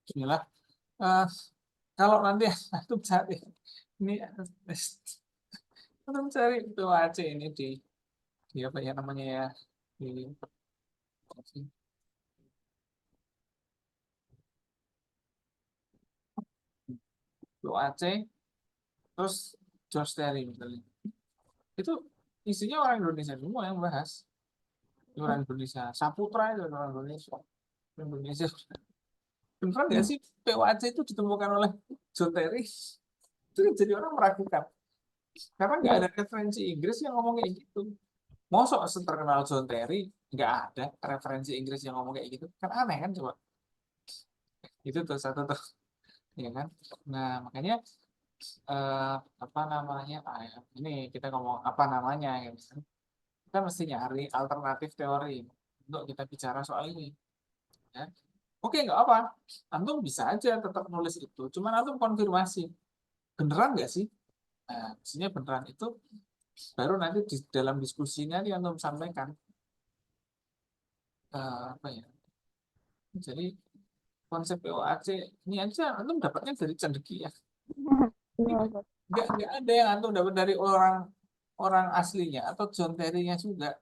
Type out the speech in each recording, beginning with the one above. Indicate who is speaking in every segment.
Speaker 1: Bismillah. Eh, kalau nanti antum cari ini antum cari POAC ini di apa ya namanya ya di POAC terus George Terry misalnya. Itu isinya orang Indonesia semua yang bahas. Orang Indonesia. Saputra itu orang Indonesia. Indonesia. Beneran nggak sih POAC itu ditemukan oleh John Terry? Itu jadi orang meragukan. Karena nggak ada referensi Inggris yang ngomong kayak gitu. Mosok terkenal John Terry nggak ada referensi Inggris yang ngomong kayak gitu. Kan aneh kan coba. Itu tuh satu tuh. Ya kan? Nah, makanya eh, apa namanya? Ini kita ngomong apa namanya gitu. Kita mesti nyari alternatif teori untuk kita bicara soal ini. Ya. Oke, nggak apa. Antum bisa aja tetap nulis itu. Cuman antum konfirmasi. Beneran nggak sih? Nah, maksudnya beneran itu baru nanti di dalam diskusinya nih antum sampaikan apa ya. Jadi konsep POAC ini aja antum dapatnya dari cendekia. Ini
Speaker 2: Iya,
Speaker 1: nggak ada yang antum dapat dari orang orang aslinya atau John Terry-nya juga.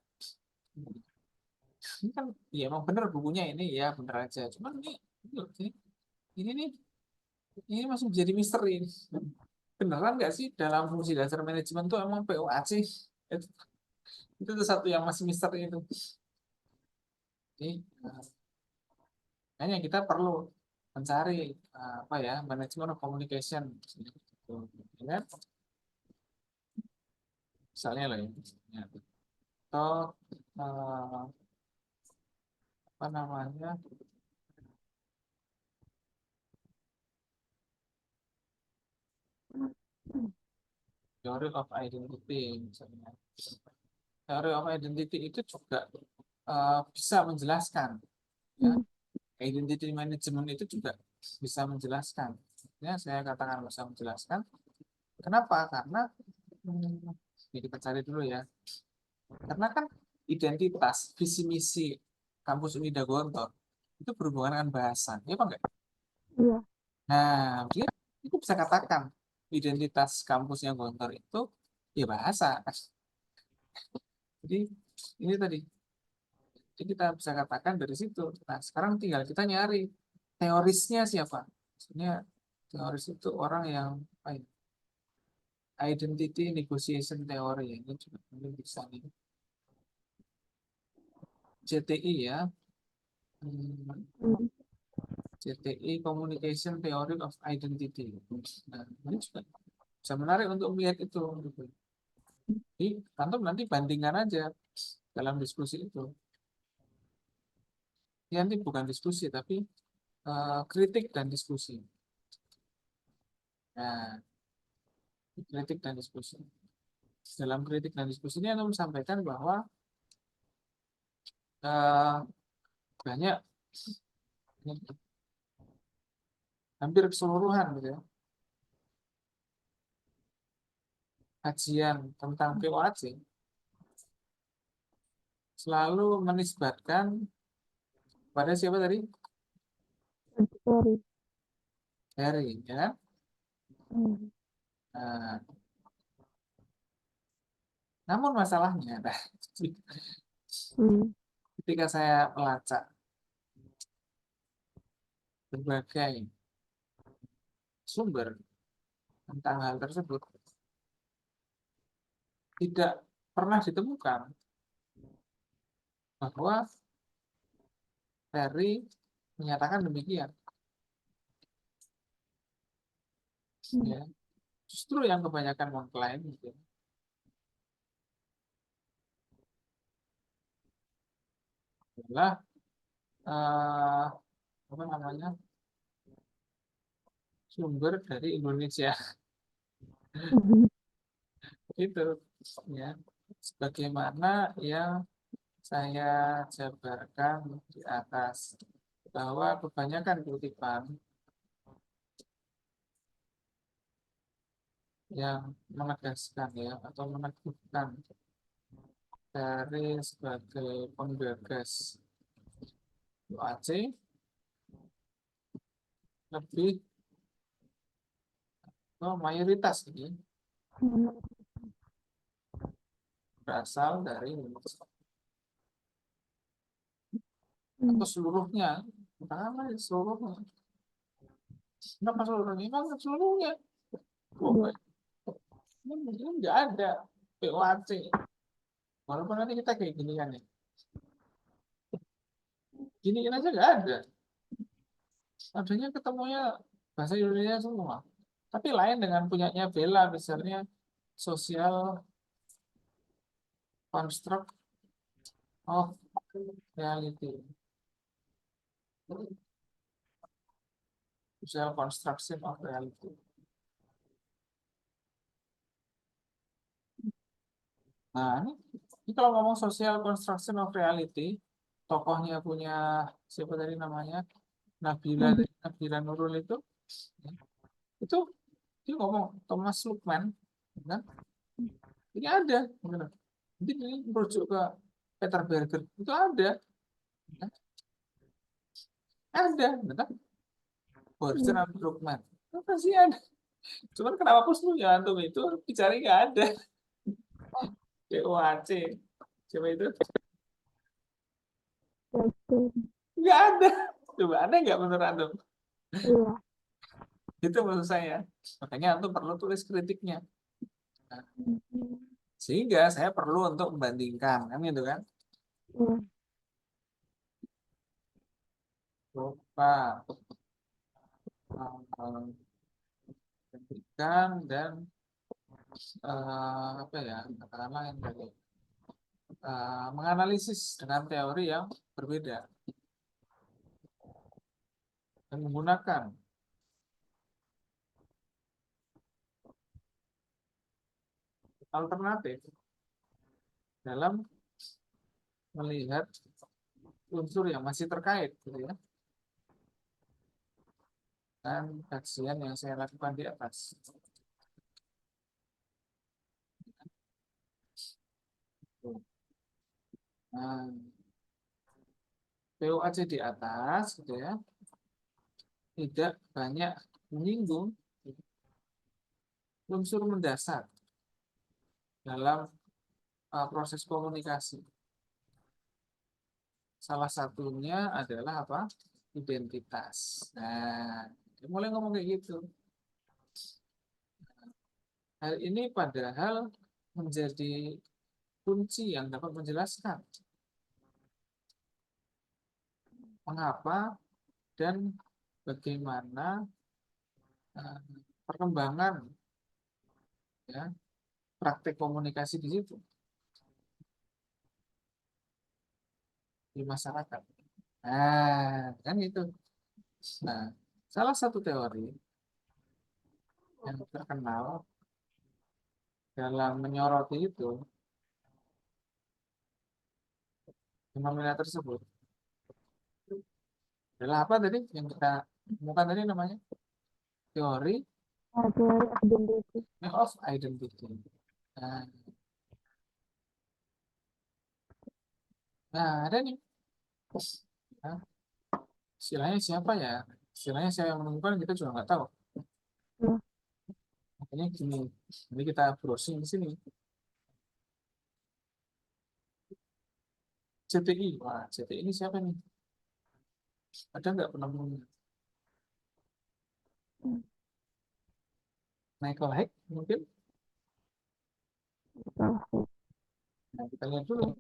Speaker 1: Ini kan ya emang bener bukunya ini ya bener aja. Cuman ini nih ini masih menjadi misteri. Beneran nggak sih dalam fungsi dasar manajemen tuh emang POAC? Itu, itu tuh satu yang masih misteri itu. Jadi, hanya kita perlu mencari apa ya manajemen of communication gitu. Ya kan? Misalnya loh ya, misalnya. Atau apa namanya theory of identity misalnya. Theory of identity itu juga bisa menjelaskan ya identity management itu juga bisa menjelaskan ya saya katakan bisa menjelaskan kenapa karena ini kita cari dulu ya karena kan identitas visi misi kampus Unida Gontor itu berhubungan dengan bahasan ya apa enggak
Speaker 2: iya,
Speaker 1: nah dia itu bisa katakan identitas kampusnya Gontor itu ya bahasa jadi ini tadi jadi kita bisa katakan dari situ. Nah, sekarang tinggal kita nyari teorisnya siapa. Maksudnya teoris itu orang yang apa ya, identity negotiation theory ya. Ini juga mungkin bisa nih. CTI ya.
Speaker 2: hmm,
Speaker 1: CTI Communication Theory of Identity. Nah, ini juga bisa menarik untuk melihat itu. Gitu. Jadi, kantor nanti bandingkan aja dalam diskusi itu. Ya, nanti bukan diskusi, tapi kritik dan diskusi. Nah, kritik dan diskusi. Dalam kritik dan diskusi ini Anda sampaikan bahwa eh, banyak hampir keseluruhan gitu ya, kajian tentang POAC selalu menisbatkan pada siapa tadi?
Speaker 2: sorry.
Speaker 1: Harry, ya kan?
Speaker 2: Hmm,
Speaker 1: Nah, namun masalahnya, nah,
Speaker 2: hmm,
Speaker 1: ketika saya melacak berbagai sumber tentang hal tersebut, tidak pernah ditemukan bahwa Harry menyatakan demikian.
Speaker 2: hmm,
Speaker 1: Ya, justru yang kebanyakan mengklaim gitu, adalah eh, apa namanya sumber dari Indonesia
Speaker 2: hmm,
Speaker 1: itu ya sebagaimana yang saya jabarkan di atas bahwa kebanyakan kutipan yang menegaskan ya atau meneguhkan dari sebagai penggagas UAC lebih mayoritas ini berasal dari atau seluruhnya, katakanlah seluruhnya. Kenapa seluruhnya? Memang seluruhnya. Ini nggak ada POAC. Walaupun nanti kita kayak gini kan ya. Gini aja nggak ada. Adanya ketemunya bahasa Indonesia semua. Tapi lain dengan punyanya Bella, misalnya social construct of reality. Social construction of reality. Nah, ini kalau ngomong social construction of reality, tokohnya punya siapa tadi namanya? Nabila Nurul itu dia ngomong Thomas Luckman, kan? Ini ada, benar. Jadi ini merujuk ke Peter Berger itu ada, kan? Ada, benar. Berger dan Luckman, itu pasti ada. Cuman kenapa pusnunya antum itu dicari nggak ada. POAC, coba itu nggak ada. Coba ada nggak menurut antum?
Speaker 2: Iya.
Speaker 1: Itu maksud saya. Makanya antum perlu tulis kritiknya. Nah, sehingga saya perlu untuk membandingkan, kan gitu kan?
Speaker 2: Iya.
Speaker 1: Lupa membandingkan dan apa ya, katakanlah yang tadi menganalisis dengan teori yang berbeda dan menggunakan alternatif dalam melihat unsur yang masih terkait, gitu ya, dan kajian yang saya lakukan di atas. Nah, POAC di atas, gitu ya, tidak banyak menyinggung unsur mendasar dalam proses komunikasi. Salah satunya adalah apa? Identitas. Nah, mulai ngomong kayak gitu. Hal ini padahal menjadi kunci yang dapat menjelaskan mengapa dan bagaimana perkembangan ya praktek komunikasi di situ di masyarakat. Nah, kan itu. Nah, salah satu teori yang terkenal dalam menyoroti itu fenomena tersebut adalah apa tadi yang kita temukan tadi namanya teori
Speaker 2: Teori identity.
Speaker 1: of identity. Nah, ada nih. Nah, istilahnya siapa ya? Istilahnya siapa yang menemukan kita juga nggak tahu.
Speaker 2: Ya.
Speaker 1: Makanya gini, ini kita browsing di sini. CTI, wah CTI ini siapa nih? Ada nggak penemunya? Michael Heck mungkin? Nah, kita lihat dulu.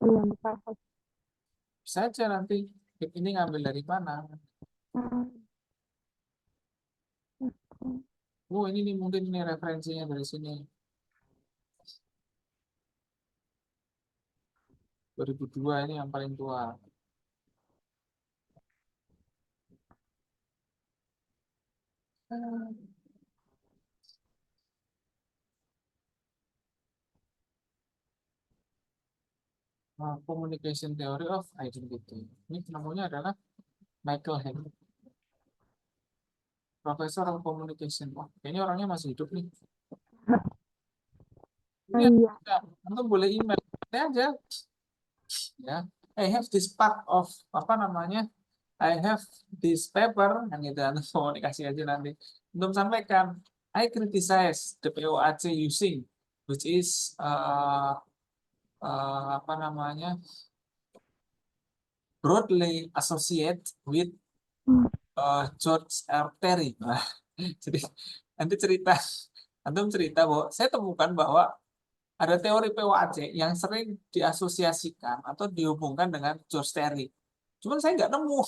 Speaker 2: Iya, betul.
Speaker 1: Bisa aja nanti ini ngambil dari mana? Oh ini nih mungkin ini referensinya dari sini. 2002 ini yang paling tua. Communication Theory of Identity. Ini namanya adalah Michael Heck, Profesor of Communication. Wah, kayaknya orangnya masih hidup nih. Ini
Speaker 2: Iya.
Speaker 1: Antum boleh email saya aja. Ya, I have this part of apa namanya I have this paper, yang itu nanti komunikasi aja nanti. Untuk sampaikan, I criticize the POAC using, which is apa namanya, broadly associate with George R. Terry. Nah, jadi nanti antum cerita bahwa saya temukan bahwa ada teori POAC yang sering diasosiasikan atau dihubungkan dengan George Terry. Cuman saya nggak nemu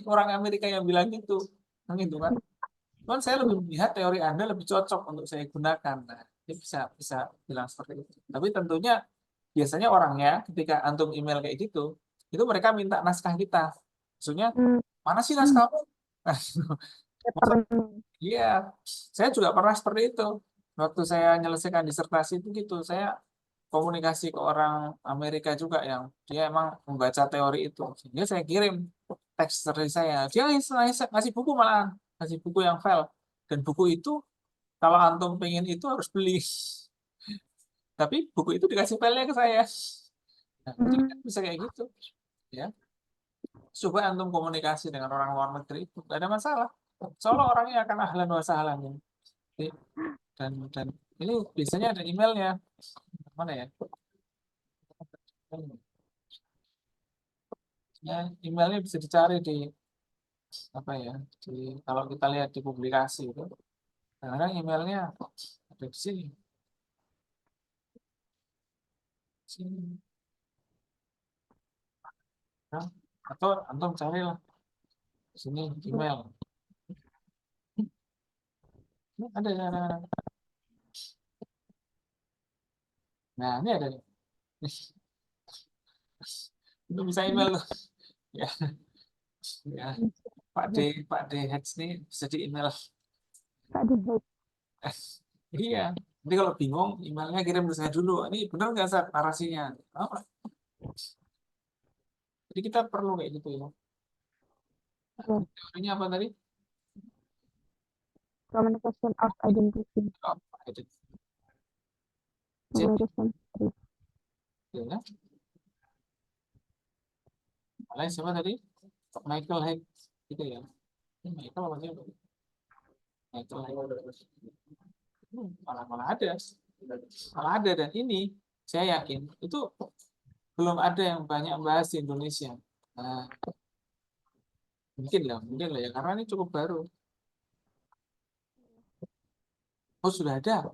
Speaker 1: orang Amerika yang bilang gitu, gitu kan. Cuman saya lebih melihat teori Anda lebih cocok untuk saya gunakan. Nah, dia bisa bilang seperti itu. Tapi tentunya biasanya orangnya ketika antum email kayak gitu, itu mereka minta naskah kita. Maksudnya, mana sih naskahmu? Nah, maksud, iya, saya juga pernah seperti itu. Waktu saya menyelesaikan disertasi itu gitu, saya komunikasi ke orang Amerika juga yang dia emang membaca teori itu. Sehingga saya kirim teks dari saya. Dia ngasih buku malahan, ngasih buku yang file. Dan buku itu kalau antum pengen itu harus beli. Tapi buku itu dikasih filenya ke saya. Nah, jadi kita bisa kayak gitu, ya. Coba antum komunikasi dengan orang luar negeri itu tidak ada masalah. Soalnya orangnya akan ahlan wa sahlan. Dan ini biasanya ada emailnya. Mana ya? Ya, emailnya bisa dicari di apa ya? Kalau kita lihat di publikasi itu, kadang emailnya ada di sini. Sini. Nah, atau antum carilah di sini email. Ini ada. Nah, ini ada. Itu bisa email tuh. Ya, ya. Pak D Hex nih bisa di email.
Speaker 2: Pak Dehat.
Speaker 1: Iya. Nanti kalau bingung, emailnya kirim ke saya dulu. Ini benar nggak Sat, narasinya? Apa? Jadi kita perlu kayak gitu ya. Teorinya apa tadi?
Speaker 2: Communication of identity.
Speaker 1: Oh, itu.
Speaker 2: Communication.
Speaker 1: Ya. Lain siapa tadi? Michael Heck gitu ya. Ini Michael apa sih? Michael Heck. Malah ada. Malah ada dan ini saya yakin itu belum ada yang banyak bahas di Indonesia. Nah, mungkin lah ya karena ini cukup baru. Oh, sudah ada.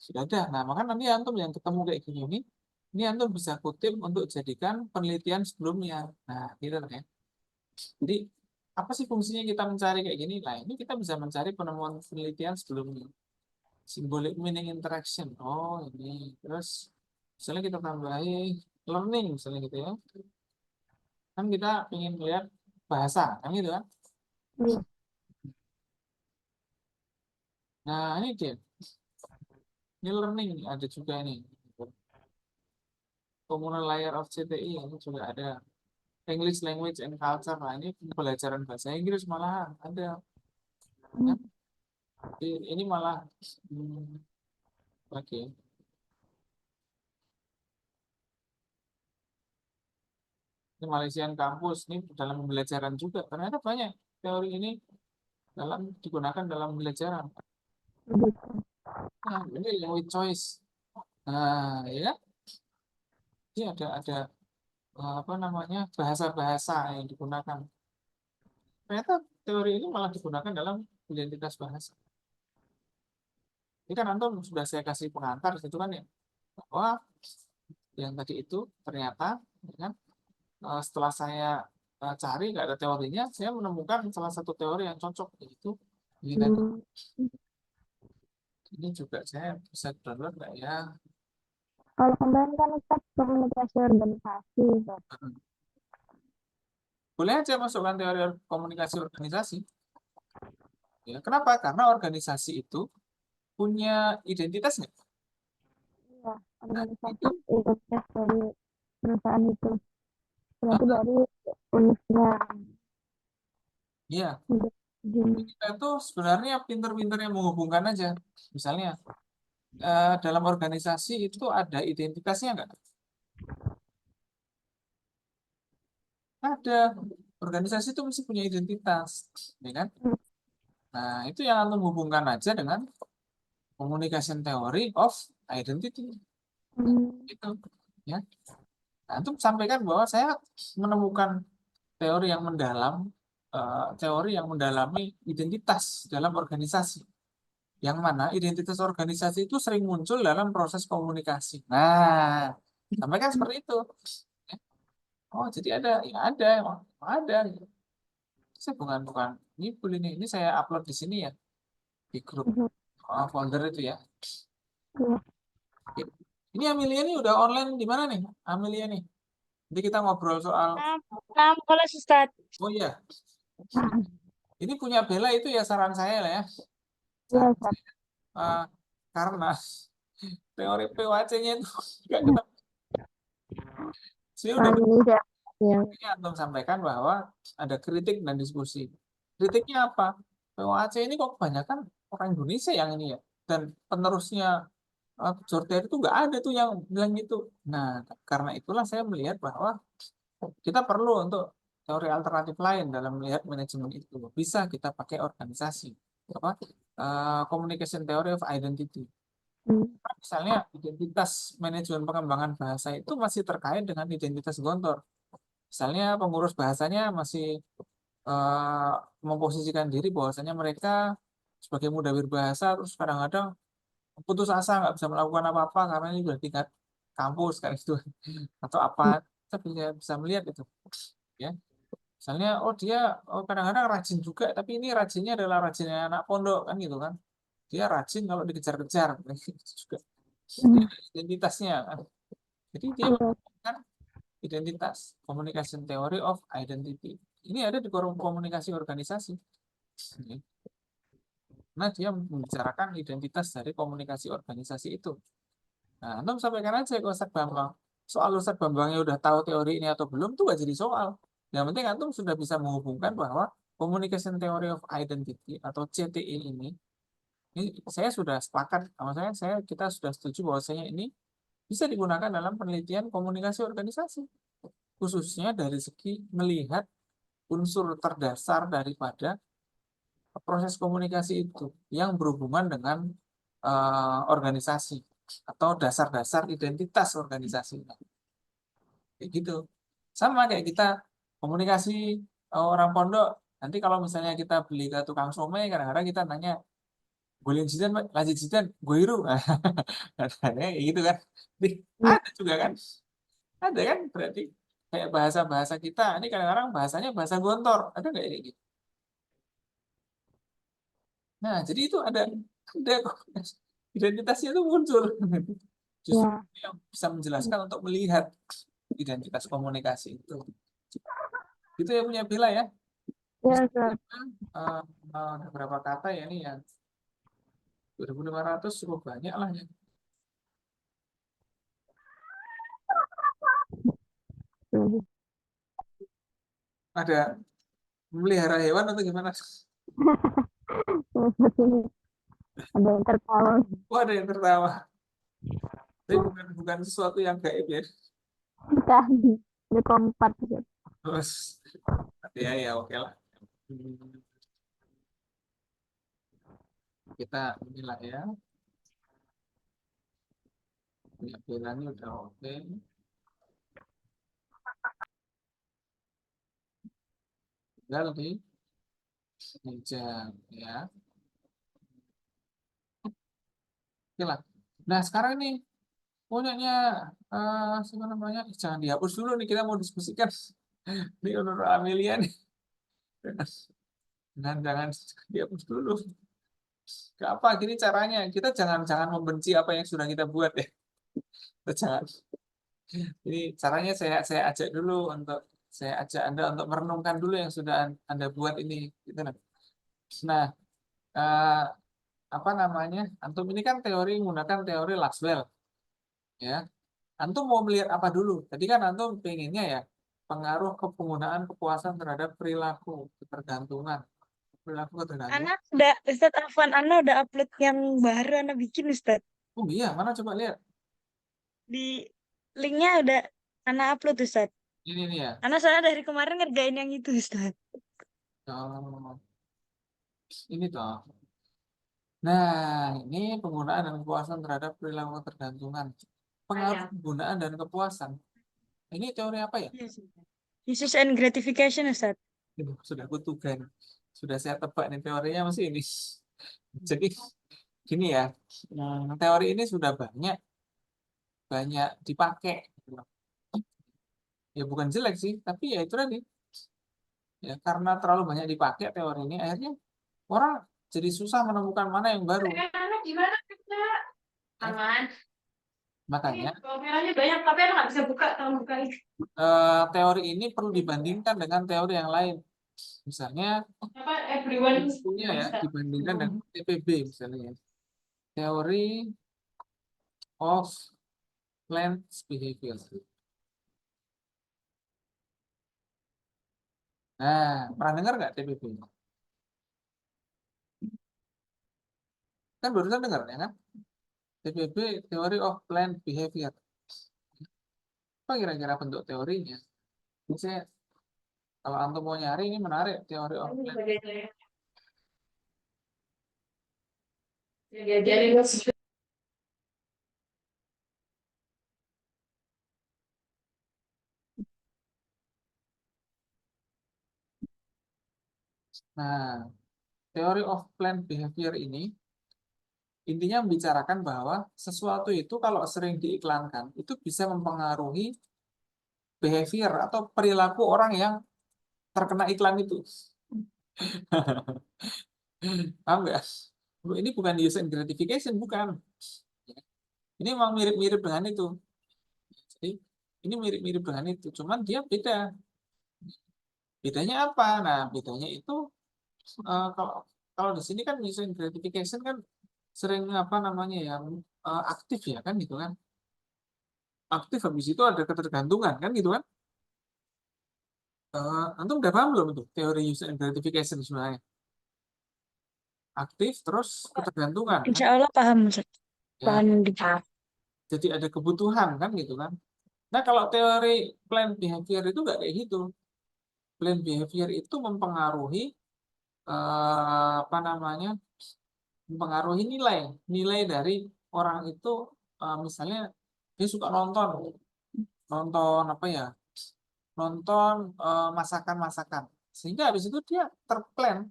Speaker 1: Sudah ada. Nah, maka nanti antum yang ketemu kayak gini ini antum bisa kutip untuk jadikan penelitian sebelumnya. Nah, gitu kan ya. Jadi, apa sih fungsinya kita mencari kayak gini? Nah, ini kita bisa mencari penemuan penelitian sebelumnya. Symbolic meaning interaction. Oh, ini. Terus, misalnya kita tambahin learning, misalnya gitu ya. Kan kita ingin lihat bahasa, kan gitu kan?
Speaker 2: Iya.
Speaker 1: Nah, ini dia. Ini learning ada juga nih. Communal layer of CTI ini juga ada. English language and culture. Nah, ini pembelajaran bahasa Inggris malahan ada. Ya. Ini malah oke. Ini Malaysian kampus ini dalam pembelajaran juga. Ternyata banyak teori ini digunakan dalam pembelajaran. Nah, ini language choice. Nah, ya, ini ada apa namanya bahasa-bahasa yang digunakan. Ternyata teori ini malah digunakan dalam identitas bahasa. Ini kan Anton sudah saya kasih pengantar itu kan ya bahwa yang tadi itu ternyata ya kan, setelah saya cari nggak ada teorinya, saya menemukan salah satu teori yang cocok yaitu ini tadi. Ini juga saya bisa download nggak ya?
Speaker 2: Kalau kemarin kan Ustaz komunikasi organisasi. Ustaz.
Speaker 1: Boleh aja masukkan teori komunikasi organisasi. Ya, kenapa? Karena organisasi itu punya identitas nggak?
Speaker 2: Iya,
Speaker 1: Nah,
Speaker 2: organisasi
Speaker 1: itu,
Speaker 2: identitas dari perusahaan itu. Berarti dari uniknya.
Speaker 1: ya,
Speaker 2: Gini.
Speaker 1: kita tuh sebenarnya pinter-pinter yang menghubungkan aja. Misalnya dalam organisasi itu ada identitasnya nggak? Ada. organisasi itu mesti punya identitas, ya kan? Nah, itu yang antum hubungkan aja dengan communication theory of identity. Itu, ya. Nah, antum sampaikan bahwa saya menemukan teori yang mendalam, teori yang mendalami identitas dalam organisasi. Yang mana identitas organisasi itu sering muncul dalam proses komunikasi. Nah, sampaikan seperti itu. Oh, jadi ada, ya ada, emang ada. Saya bukan ini saya upload di sini ya, di grup folder itu ya. Oke. Ini Amelia nih udah online di mana nih? Amelia nih. Nanti kita ngobrol soal.
Speaker 3: Nah, kelas Ustaz.
Speaker 1: Oh iya, ini punya Bella itu ya saran saya lah ya.
Speaker 2: Iya,
Speaker 1: Saran
Speaker 2: Ustaz.
Speaker 1: saya. Karena teori POAC-nya itu nggak ketemu. Saya udah
Speaker 2: Nah, ini dia. Ya.
Speaker 1: antum sampaikan bahwa ada kritik dan diskusi. Kritiknya apa? POAC ini kok kebanyakan orang Indonesia yang ini ya. Dan penerusnya Jordan itu nggak ada tuh yang bilang gitu. Nah, karena itulah saya melihat bahwa kita perlu untuk teori alternatif lain dalam melihat manajemen itu. Bisa kita pakai organisasi. Apa? Communication Theory of Identity. Misalnya identitas manajemen pengembangan bahasa itu masih terkait dengan identitas gontor. Misalnya pengurus bahasanya masih memposisikan diri bahwasanya mereka sebagai muda berbahasa terus kadang-kadang putus asa nggak bisa melakukan apa-apa karena ini udah tingkat kampus kayak gitu atau apa kita bisa melihat itu ya misalnya dia kadang-kadang rajin juga tapi ini rajinnya adalah rajinnya anak pondok kan gitu kan dia rajin kalau dikejar-kejar itu juga ya, identitasnya kan. Jadi dia menggunakan identitas communication theory of identity ini ada di forum komunikasi organisasi. Nah, dia membicarakan identitas dari komunikasi organisasi itu. Nah, antum sampaikan aja ke Ustadz Bambang. Soal Ustadz Bambangnya udah tahu teori ini atau belum, tuh gak jadi soal. Yang penting antum sudah bisa menghubungkan bahwa Communication Theory of Identity atau CTI ini saya sudah sepakat, kita sudah setuju bahwasanya ini bisa digunakan dalam penelitian komunikasi organisasi. Khususnya dari segi melihat unsur terdasar daripada proses komunikasi itu yang berhubungan dengan organisasi atau dasar-dasar identitas organisasi. Kayak gitu. Sama kayak kita komunikasi orang pondok. Nanti kalau misalnya kita beli ke tukang somai, kadang-kadang kita nanya, boleh jidan, lanjut jidan, goiru. Kayak gitu kan. Jadi, ada juga kan. Ada kan berarti kayak bahasa-bahasa kita. Ini kadang-kadang bahasanya bahasa gontor. Ada nggak kayak gitu? Nah, jadi itu ada identitasnya itu muncul. Justru yang bisa menjelaskan untuk melihat identitas komunikasi itu. Itu yang punya Bella ya.
Speaker 2: Iya, Ustaz.
Speaker 1: Ada berapa kata ya ini yang 2.500 cukup banyak lah ya. Ada memelihara hewan atau gimana?
Speaker 2: Ada yang tertawa.
Speaker 1: Oh, ada yang tertawa. Tapi bukan sesuatu yang gaib ya.
Speaker 2: Bukan. Di kompat gitu.
Speaker 1: Terus ya oke lah. Kita inilah ya. Punya Bellanya udah oke. Tinggal di jam ya. Oke lah. Nah sekarang nih punyanya siapa namanya? Jangan dihapus dulu nih kita mau diskusikan di Honor Amelia nih. Jangan dihapus dulu. Gak apa gini caranya. Kita jangan membenci apa yang sudah kita buat ya. Kita jangan. Ini caranya saya ajak dulu untuk saya ajak Anda untuk merenungkan dulu yang sudah Anda buat ini. Gitu. Nah, apa namanya? Antum ini kan teori menggunakan teori Laxwell, ya. Antum mau melihat apa dulu? Tadi kan antum pengennya ya pengaruh ke penggunaan kepuasan terhadap perilaku ketergantungan, perilaku ketergantungan.
Speaker 3: Anak udah, Ustadz Afwan, Ana udah upload yang baru Ana bikin Ustadz.
Speaker 1: Oh iya, mana coba lihat.
Speaker 3: Di linknya udah Ana upload Ustadz.
Speaker 1: Ini nih ya.
Speaker 3: Karena saya dari kemarin ngerjain yang itu, Ustaz.
Speaker 1: Oh, ini toh. Nah, ini penggunaan dan kepuasan terhadap perilaku ketergantungan. Pengaruh penggunaan dan kepuasan. Ini teori apa ya?
Speaker 3: Uses and gratification, Ustaz.
Speaker 1: Sudah kutukan. Sudah saya tebak nih teorinya masih ini. Jadi gini ya, teori ini sudah banyak banyak dipakai. Ya bukan jelek sih, tapi ya itu tadi. Ya karena terlalu banyak dipakai teori ini, akhirnya orang jadi susah menemukan mana yang baru.
Speaker 4: Gimana Kak? Aman.
Speaker 1: Makanya
Speaker 4: Kameranya banyak tapi anak nggak bisa buka, tolong bukain.
Speaker 1: teori ini perlu dibandingkan dengan teori yang lain. Misalnya
Speaker 4: Apa everyone
Speaker 1: punya ya dibandingkan dengan TPB misalnya ya. Teori of Plants Behavior. Nah, pernah dengar nggak TPB? Kan barusan dengar ya kan? TPB, Theory of Plant Behavior. Apa kira-kira bentuk teorinya? Ini saya, kalau antum mau nyari ini menarik teori of plant.
Speaker 4: diajarin
Speaker 1: Nah, Theory of Plant Behavior ini intinya membicarakan bahwa sesuatu itu kalau sering diiklankan itu bisa mempengaruhi behavior atau perilaku orang yang terkena iklan itu. Paham nggak? Ini bukan user gratification, bukan. Ini memang mirip-mirip dengan itu. Jadi, ini mirip-mirip dengan itu, cuman dia beda. Bedanya apa? Nah, bedanya itu kalau kalau di sini kan user gratification kan sering apa namanya ya aktif ya kan gitu kan. Aktif habis itu ada ketergantungan kan gitu kan. Antum udah paham belum itu teori user gratification sebenarnya? Aktif terus ketergantungan kan.
Speaker 3: Insya Allah paham, Ustaz.
Speaker 1: Ya,
Speaker 3: Paham di
Speaker 1: jadi ada kebutuhan kan gitu kan. Nah, kalau teori plan behavior itu nggak kayak gitu. Plan behavior itu mempengaruhi apa namanya? Mempengaruhi nilai dari orang itu misalnya dia suka nonton apa ya? Nonton masakan-masakan. Sehingga habis itu dia terplan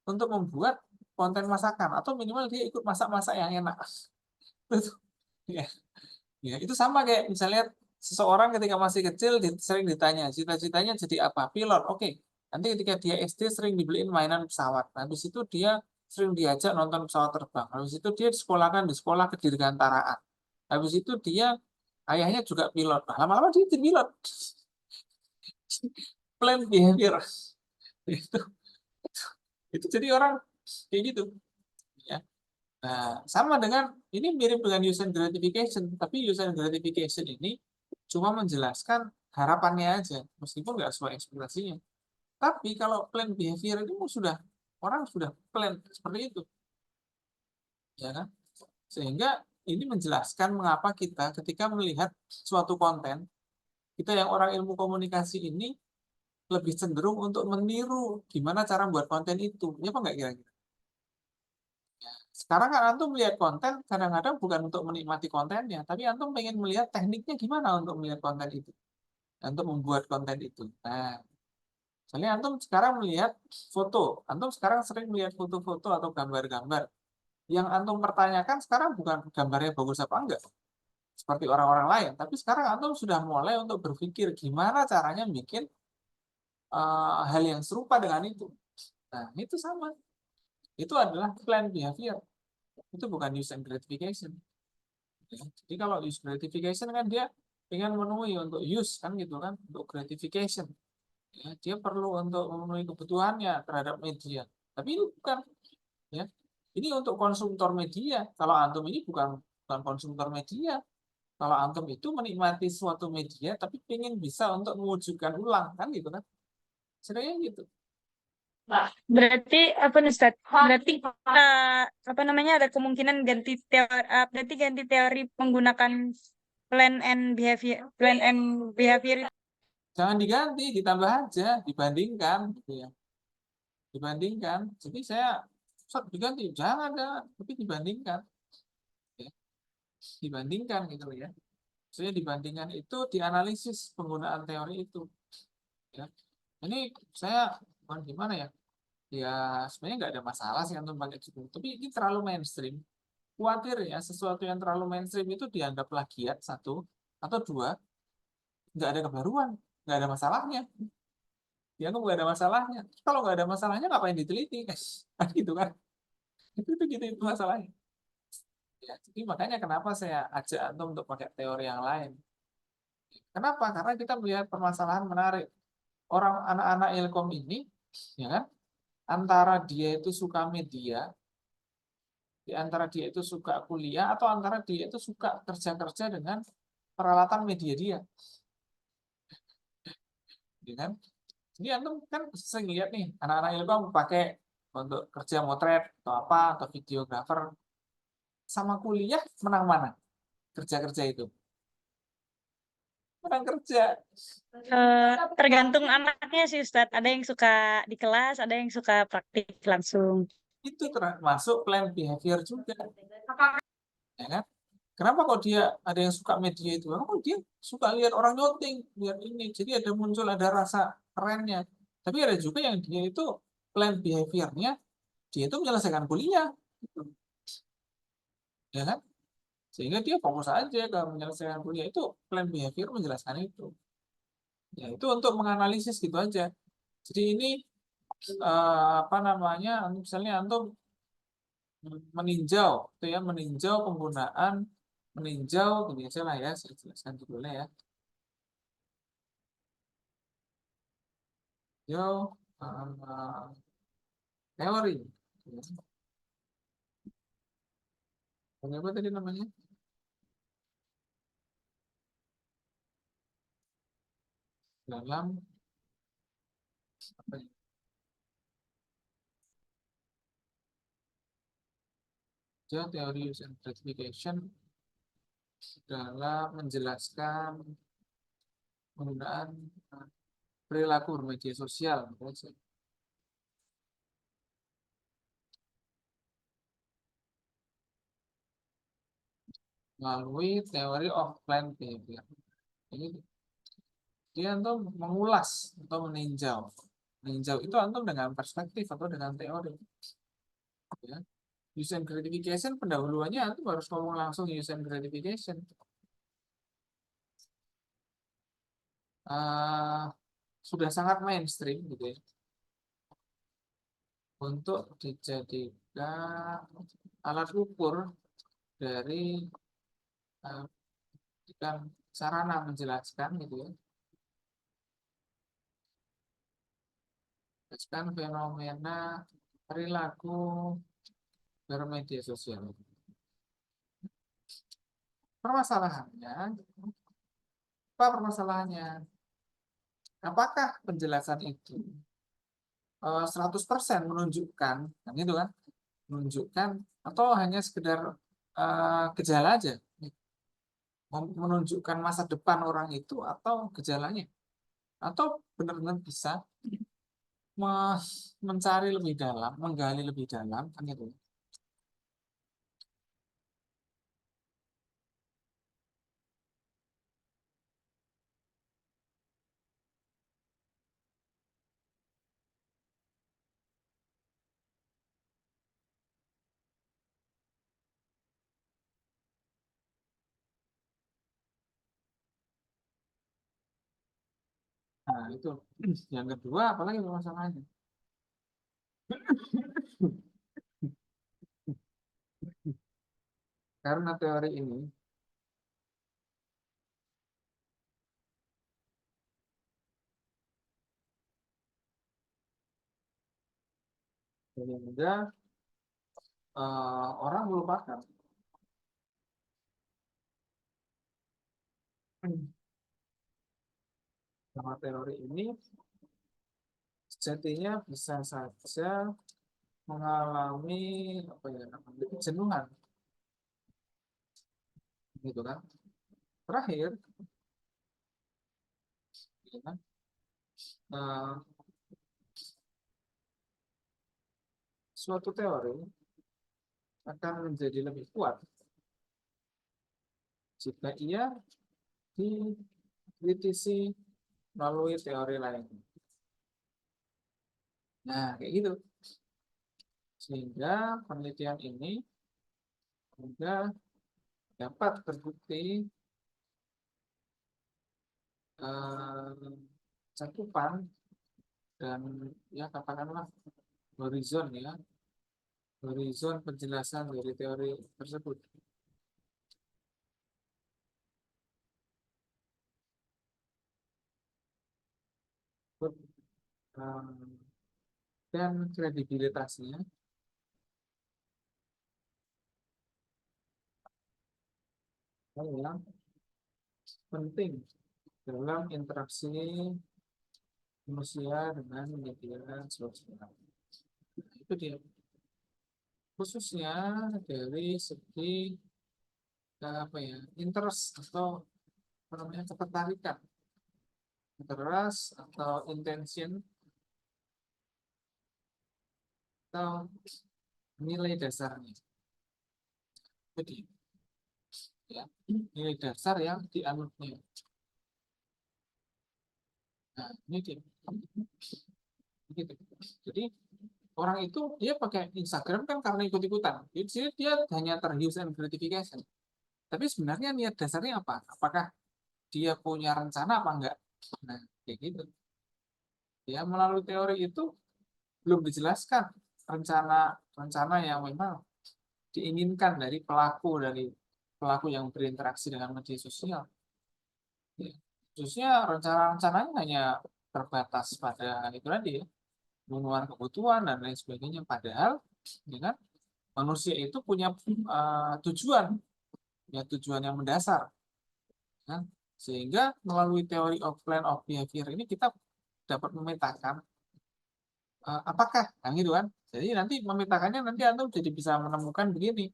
Speaker 1: untuk membuat konten masakan atau minimal dia ikut masak-masak yang enak. Itu ya. Ya, itu sama kayak misalnya seseorang ketika masih kecil sering ditanya cita-citanya jadi apa? Pilot. Oke. Nanti ketika dia SD sering dibeliin mainan pesawat. Habis itu dia sering diajak nonton pesawat terbang. Habis itu dia disekolahkan di sekolah kedirgantaraan. Habis itu dia ayahnya juga pilot. Nah, lama-lama dia jadi pilot. Plan behavior. Itu, itu jadi orang kayak gitu. Ya. Nah, sama dengan ini mirip dengan user gratification, tapi user gratification ini cuma menjelaskan harapannya aja, meskipun nggak sesuai ekspektasinya. Tapi kalau plan behavior itu sudah orang sudah plan seperti itu, ya kan? Sehingga ini menjelaskan mengapa kita ketika melihat suatu konten, kita yang orang ilmu komunikasi ini lebih cenderung untuk meniru gimana cara membuat konten itu. Ya apa enggak kira-kira? Sekarang kan antum melihat konten kadang-kadang bukan untuk menikmati kontennya, tapi antum pengen melihat tekniknya gimana untuk melihat konten itu, untuk membuat konten itu. Nah, misalnya antum sekarang melihat foto, antum sekarang sering melihat foto-foto atau gambar-gambar. Yang antum pertanyakan sekarang bukan gambarnya bagus apa enggak, seperti orang-orang lain, tapi sekarang antum sudah mulai untuk berpikir gimana caranya bikin hal yang serupa dengan itu. Nah, itu sama. Itu adalah plan behavior. Itu bukan use and gratification. Ya, jadi kalau use gratification kan dia ingin memenuhi untuk use kan gitu kan, untuk gratification. Ya, dia perlu untuk memenuhi kebutuhannya terhadap media. Tapi ini bukan, ya. Ini untuk konsumtor media. Kalau antum ini bukan konsumtor media. Kalau antum itu menikmati suatu media, tapi ingin bisa untuk mewujudkan ulang kan gitu kan. Sebenarnya gitu.
Speaker 3: Berarti apa nih, Ustaz? Berarti apa namanya ada kemungkinan ganti teori, berarti ganti teori menggunakan plan and behavior
Speaker 1: Jangan diganti, ditambah aja, dibandingkan, gitu ya. Dibandingkan. Jadi saya Ustaz, diganti, jangan, tapi dibandingkan, ya. Dibandingkan gitu ya. Maksudnya dibandingkan itu dianalisis penggunaan teori itu, ya. Ini saya bukan gimana ya? Ya sebenarnya nggak ada masalah sih antum pakai gitu. Tapi ini terlalu mainstream. Khawatir ya sesuatu yang terlalu mainstream itu dianggap plagiat satu atau dua, nggak ada kebaruan, nggak ada masalahnya. Dianggap nggak ada masalahnya. Kalau nggak ada masalahnya ngapain diteliti, guys? Kan gitu kan? Itu gitu itu masalahnya. Ya, jadi makanya kenapa saya ajak antum untuk pakai teori yang lain. Kenapa? Karena kita melihat permasalahan menarik. Orang anak-anak ilkom ini, ya kan, antara dia itu suka media, di antara dia itu suka kuliah, atau antara dia itu suka kerja-kerja dengan peralatan media dia, ya kan? Jadi antum kan sering lihat nih anak-anak ilkom pakai untuk kerja motret atau apa atau videografer, sama kuliah menang mana kerja-kerja itu? Menang kerja.
Speaker 3: Tergantung anaknya sih Ustadz. Ada yang suka di kelas, ada yang suka praktik langsung.
Speaker 1: Itu termasuk plan behavior juga,
Speaker 4: Apakah
Speaker 1: ya kan? Kenapa kok dia ada yang suka media itu? Karena kok dia suka lihat orang nyuting, lihat ini. Jadi ada muncul ada rasa kerennya. Tapi ada juga yang dia itu plan behaviornya dia itu menyelesaikan kuliah, gitu. Ya kan? Sehingga dia fokus aja ke menyelesaikan kuliah itu plan behavior menjelaskan itu. Ya itu untuk menganalisis gitu aja. Jadi ini apa namanya? Misalnya antum meninjau, itu ya meninjau penggunaan meninjau ini aja lah ya, saya jelaskan dulu ya. Yo, teori. Apa tadi namanya? Dalam apa ya? Ya, teori use and gratification dalam menjelaskan penggunaan perilaku bermedia sosial. Melalui teori of planned behavior. Jadi dia antum mengulas atau meninjau. Meninjau itu antum dengan perspektif atau dengan teori. Ya. Use and gratification pendahuluannya antum harus ngomong langsung use and gratification. Uh, sudah sangat mainstream gitu ya untuk dijadikan alat ukur dari uh, sarana menjelaskan gitu ya, menjelaskan fenomena perilaku bermedia sosial. Permasalahannya, apa permasalahannya? Apakah penjelasan itu 100% menunjukkan, kan itu kan, menunjukkan atau hanya sekedar gejala aja, menunjukkan masa depan orang itu atau gejalanya, atau benar-benar bisa mencari lebih dalam, menggali lebih dalam, kan itu. Nah, itu yang kedua, apalagi masalahnya? Karena teori ini sehingga orang melupakan bahwa teori ini sejatinya bisa saja mengalami apa ya namanya kejenuhan, gitu kan. Terakhir, ya kan? Eh, suatu teori akan menjadi lebih kuat jika ia dikritisi melalui teori lain. Nah, kayak gitu. Sehingga penelitian ini juga dapat terbukti cakupan dan ya katakanlah horizon penjelasan dari teori tersebut. Um, dan kredibilitasnya yang penting dalam interaksi manusia dengan media sosial. Itu dia. Khususnya dari segi apa ya, interest atau apa namanya, ketertarikan, interest atau intention atau nilai dasarnya. Jadi ya, nilai dasar yang dianutnya. Nah, ini dia. Gitu. Jadi orang itu dia pakai Instagram kan karena ikut-ikutan. Jadi dia hanya ter-use and gratification. Tapi sebenarnya niat dasarnya apa? Apakah dia punya rencana apa enggak? Nah, kayak gitu. Ya, melalui teori itu belum dijelaskan rencana yang memang diinginkan dari pelaku yang berinteraksi dengan media sosial. Ya, khususnya rencana-rencananya hanya terbatas pada itu tadi ya, memenuhi kebutuhan dan lain sebagainya. Padahal, ya kan, manusia itu punya tujuan, ya tujuan yang mendasar, kan? Sehingga melalui teori of plan of behavior ini kita dapat memetakan apakah, kan gitu kan? Jadi nanti memetakannya nanti Anda jadi bisa menemukan begini.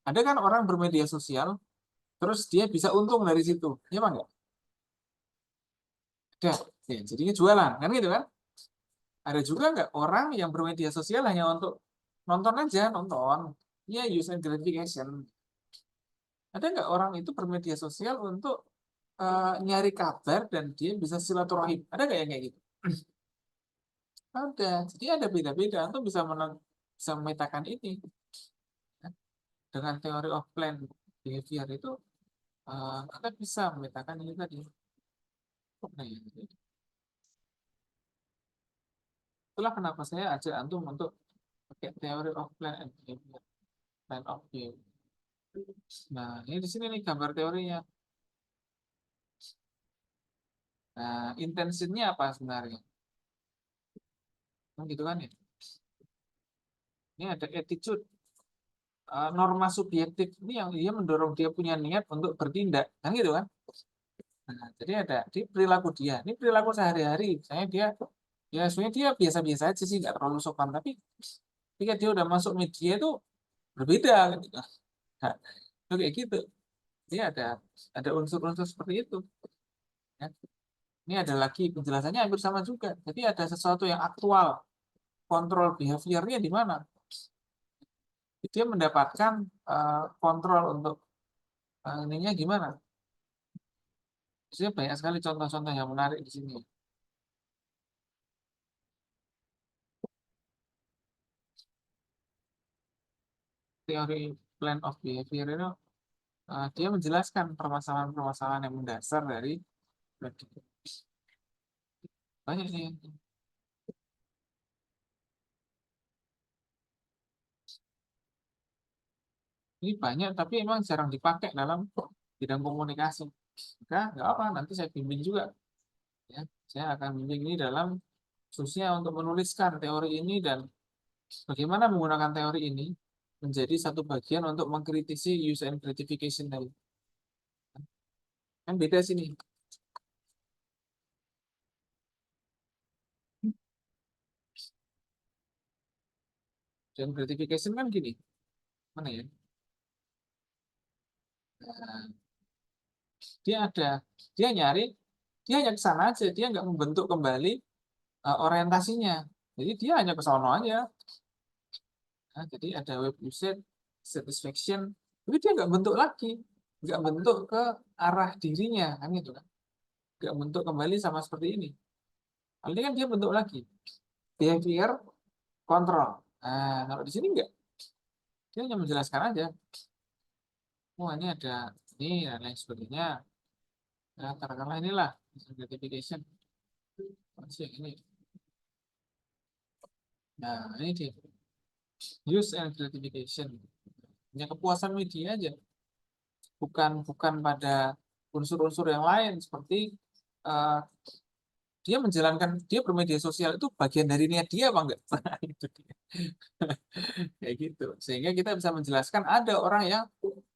Speaker 1: Ada kan orang bermedia sosial, terus dia bisa untung dari situ, ya bang nggak? Ada, ya, jadinya jualan, kan gitu kan? Ada juga nggak orang yang bermedia sosial hanya untuk nonton aja, nonton, ya use and gratification. Ada nggak orang itu bermedia sosial untuk nyari kabar dan dia bisa silaturahim? Ada nggak yang kayak gitu? Ada. Jadi ada beda-beda. Untuk bisa memetakan ini dengan teori of plan behavior itu kita bisa memetakan ini tadi. Nah, ya. Itulah kenapa saya ajak antum untuk pakai teori of plan and behavior, plan of behavior. Nah, ini di sini nih gambar teorinya. Nah, intensinya apa sebenarnya? Kan gitu kan ya. Ini ada attitude, norma subjektif ini yang dia mendorong dia punya niat untuk bertindak, kan gitu kan? Nah, jadi ada di perilaku dia. Ini perilaku sehari-hari. Saya dia ya sebenarnya dia biasa-biasa aja sih, nggak terlalu sopan. Tapi ketika dia udah masuk media itu berbeda gitu. Nah, itu kayak gitu. Dia ada unsur-unsur seperti itu. Ya. Ini ada lagi penjelasannya hampir sama juga. Jadi ada sesuatu yang aktual. Kontrol behaviornya di mana? Dia mendapatkan kontrol untuk ininya gimana? Sebenarnya banyak sekali contoh-contoh yang menarik di sini. Teori plan of behavior itu dia menjelaskan permasalahan-permasalahan yang mendasar dari banyak nih. Ini banyak tapi emang jarang dipakai dalam bidang komunikasi. Maka nggak apa, nanti saya bimbing juga. Ya, saya akan bimbing ini dalam khususnya untuk menuliskan teori ini dan bagaimana menggunakan teori ini menjadi satu bagian untuk mengkritisi use and gratification tadi. Kan beda sini. Dan gratification kan gini. Mana ya? Nah, dia nyari Dia hanya ke sana aja, dia nggak membentuk kembali orientasinya. Jadi dia hanya ke sono aja. Nah, jadi ada web usage satisfaction, tapi dia nggak bentuk lagi, nggak bentuk ke arah dirinya, kan gitu kan? Nggak bentuk kembali sama seperti ini. Kali ini kan dia bentuk lagi behavior control. Nah, kalau di sini enggak, dia hanya menjelaskan aja. Oh, ini ada ini dan lain sebagainya. Nah, katakanlah inilah gratification. Masih yang ini. Nah, ini dia. Use and gratification. Hanya kepuasan media aja. Bukan pada unsur-unsur yang lain seperti eh, dia bermedia sosial itu bagian dari niat dia apa enggak? Nah, itu dia. Kayak gitu. Sehingga kita bisa menjelaskan ada orang yang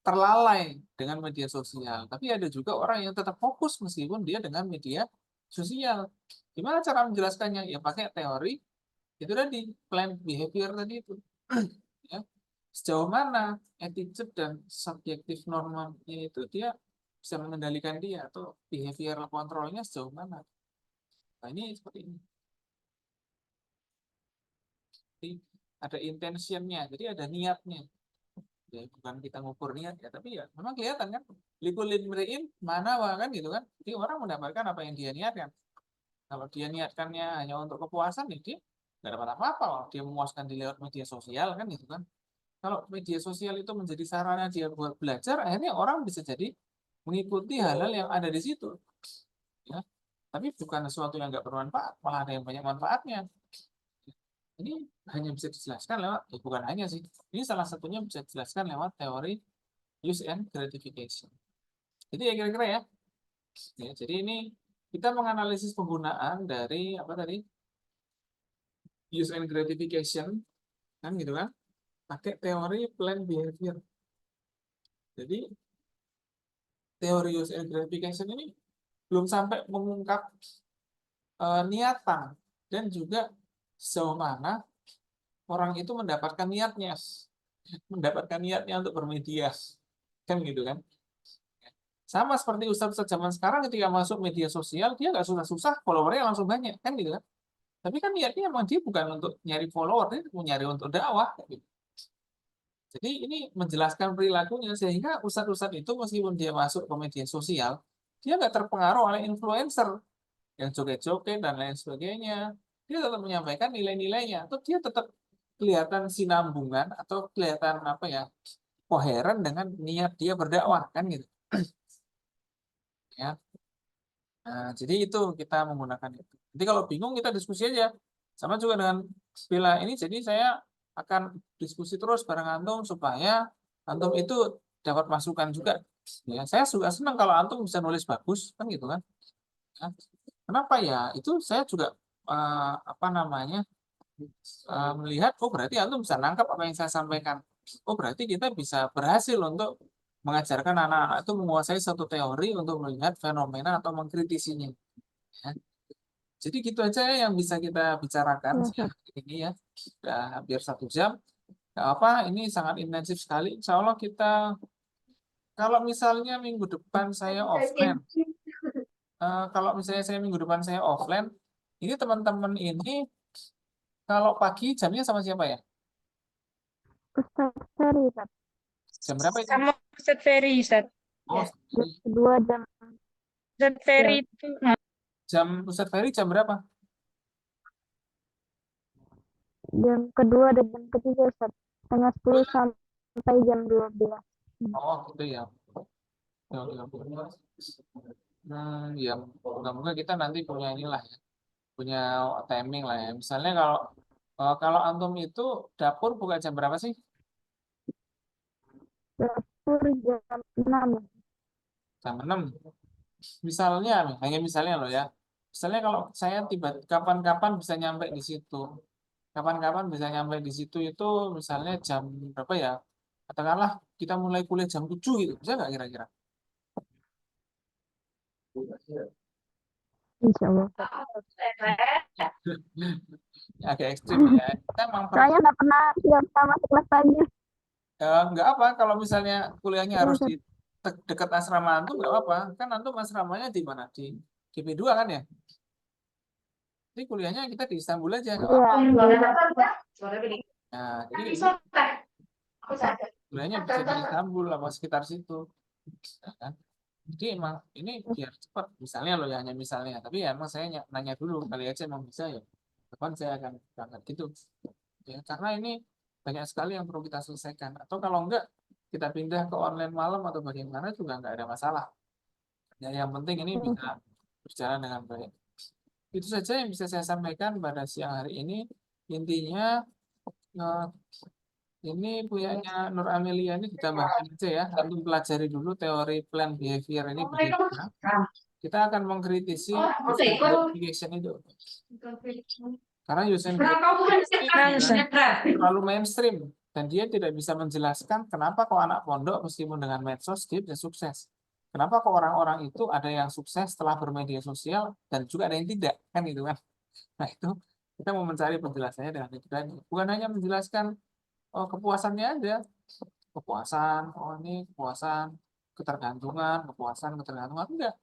Speaker 1: terlalai dengan media sosial, tapi ada juga orang yang tetap fokus meskipun dia dengan media sosial. Gimana cara menjelaskannya? Ya pakai teori itu tadi, planned behavior tadi itu. Ya. Sejauh mana attitude dan subjektif normanya itu dia bisa mengendalikan dia atau behavior kontrolnya sejauh mana? Nah, ini seperti ini. Jadi ada intentionnya, jadi ada niatnya. Ya, bukan kita ngukur niat ya, tapi ya memang kelihatan kan. Likulin mri'in mana kan gitu kan. Jadi orang mendapatkan apa yang dia niatkan. Kalau dia niatkannya hanya untuk kepuasan, ya dia nggak dapat apa-apa. Dia memuaskan di lewat media sosial kan gitu kan. Kalau media sosial itu menjadi sarana dia buat belajar, akhirnya orang bisa jadi mengikuti hal-hal yang ada di situ. Ya. Tapi bukan sesuatu yang nggak bermanfaat, malah ada yang banyak manfaatnya. Ini hanya bisa dijelaskan lewat, bukan hanya sih, ini salah satunya bisa dijelaskan lewat teori use and gratification. Jadi ya kira-kira ya. Ya, jadi ini kita menganalisis penggunaan dari apa tadi? Use and gratification, kan gitu kan? Pakai teori planned behavior. Jadi teori use and gratification ini belum sampai mengungkap niatan dan juga sejauh mana orang itu mendapatkan niatnya untuk bermedia, kan gitu kan? Sama seperti ustadz zaman sekarang ketika masuk media sosial dia nggak susah-susah followernya langsung banyak, kan gitu kan? Tapi kan niatnya emang dia bukan untuk nyari follower, dia mau nyari untuk dakwah, gitu. Jadi ini menjelaskan perilakunya sehingga ustadz-ustadz itu meskipun dia masuk ke media sosial, dia nggak terpengaruh oleh influencer yang joget-joget dan lain sebagainya. Dia tetap menyampaikan nilai-nilainya, atau dia tetap kelihatan sinambungan atau kelihatan apa ya, koheren dengan niat dia berdakwah, kan gitu. Ya. Nah, jadi itu kita menggunakan itu. Jadi kalau bingung kita diskusi aja. Sama juga dengan Villa ini, jadi saya akan diskusi terus bareng Antum supaya Antum itu dapat masukan juga. Ya, saya juga senang kalau Antum bisa nulis bagus, kan gitu kan. Ya. Kenapa ya? Itu saya juga apa namanya melihat, oh berarti Antum bisa nangkap apa yang saya sampaikan. Oh berarti kita bisa berhasil untuk mengajarkan anak-anak itu menguasai satu teori untuk melihat fenomena atau mengkritisinya. Ya. Jadi gitu aja ya yang bisa kita bicarakan
Speaker 2: Iya,
Speaker 1: siang ini ya. Sudah hampir 1 jam. Gak apa, ini sangat intensif sekali. Insya Allah kita, kalau misalnya minggu depan saya offline, kalau misalnya saya minggu depan saya offline, ini teman-teman ini kalau pagi jamnya sama siapa ya?
Speaker 2: Ustadz Ferry, Ustadz.
Speaker 1: Jam berapa itu?
Speaker 3: Sama Ustadz Ferry, Ustadz.
Speaker 1: Oh,
Speaker 2: Jam kedua jam
Speaker 3: Ustadz Ferry itu
Speaker 1: jam Ustadz Ferry jam berapa?
Speaker 2: kedua dan jam ketiga, Ustadz. Setengah 10 sampai jam 12.
Speaker 1: Oh, gitu ya. Ya, ya. Ya, moga-moga kita nanti punya inilah ya, punya timing lah ya. Misalnya kalau antum itu dapur buka jam berapa sih?
Speaker 2: Dapur jam 6.
Speaker 1: Jam 6. Misalnya, hanya misalnya loh ya. Misalnya kalau saya kapan-kapan bisa nyampe di situ. Kapan-kapan bisa nyampe di situ itu misalnya jam berapa ya? Katakanlah kita mulai kuliah jam 7 gitu. Bisa nggak kira-kira?
Speaker 2: Insya Allah.
Speaker 1: Agak ekstrim ya. Kita memang
Speaker 2: Soalnya nggak pernah masuk kelas pagi.
Speaker 1: nggak apa kalau misalnya kuliahnya harus di dekat asrama antum nggak apa kan antum asramanya di mana GP2 kan ya? Jadi kuliahnya kita di Istanbul aja. nggak
Speaker 2: Iya.
Speaker 1: apa-apa. Nah, jadi
Speaker 4: Aku sadar.
Speaker 1: kuliahnya bisa di Istanbul apa sekitar situ. Ya kan? Jadi emang ini biar cepat. Misalnya loh ya, hanya misalnya. Tapi ya emang saya nanya dulu. Kali aja emang bisa ya. Depan saya akan berangkat gitu. Ya, karena ini banyak sekali yang perlu kita selesaikan. Atau kalau enggak, kita pindah ke online malam atau bagaimana juga enggak ada masalah. Ya, yang penting ini bisa berjalan dengan baik. Itu saja yang bisa saya sampaikan pada siang hari ini. Intinya, eh, ini punyanya Nur Amelia ini ditambahkan aja ya. Nanti pelajari dulu teori plan behavior ini bagaimana. Kita akan mengkritisi application itu. Karena Usain Bolt terlalu mainstream dan dia tidak bisa menjelaskan kenapa kok anak pondok meskipun dengan medsos dia bisa sukses. Kenapa kok orang-orang itu ada yang sukses setelah bermedia sosial dan juga ada yang tidak, kan gitu kan. Nah, itu kita mau mencari penjelasannya dengan itu dan bukan hanya menjelaskan kepuasannya aja. Kepuasan, ini kepuasan, ketergantungan, enggak.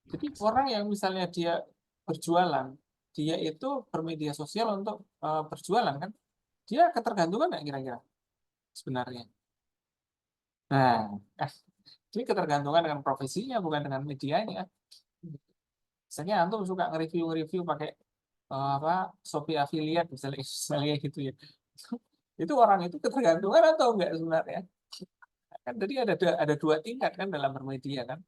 Speaker 1: Jadi orang yang misalnya dia berjualan, dia itu bermedia sosial untuk berjualan kan, dia ketergantungan nggak kira-kira sebenarnya. Nah, ini ketergantungan dengan profesinya bukan dengan medianya. Misalnya antum suka nge-review pakai Shopee affiliate misalnya gitu ya. Itu orang itu ketergantungan atau enggak sebenarnya? Kan tadi ada dua tingkat kan dalam bermedia kan.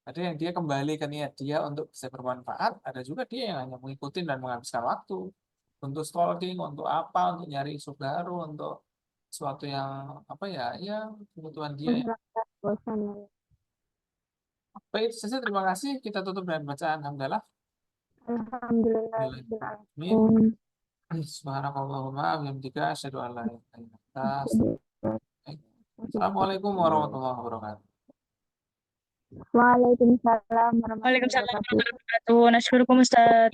Speaker 1: Ada yang dia kembali ke niat dia untuk bisa bermanfaat, ada juga dia yang hanya mengikuti dan menghabiskan waktu untuk stalking, untuk apa, untuk nyari isu baru, untuk sesuatu yang apa ya kebutuhan dia.
Speaker 2: Bosan ya.
Speaker 1: Baik, itu saja. Terima kasih. Kita tutup dengan bacaan hamdalah.
Speaker 2: Alhamdulillah.
Speaker 1: Amin. Subhanakallahumma wa bihamdika asyhadu an la ilaha illa anta astaghfiruka. Assalamualaikum warahmatullahi wabarakatuh.
Speaker 2: Waalaikumsalam warahmatullahi
Speaker 3: Waalaikumsalam
Speaker 2: wabarakatuh.
Speaker 3: warahmatullahi wabarakatuh. Nasyurukum Ustaz.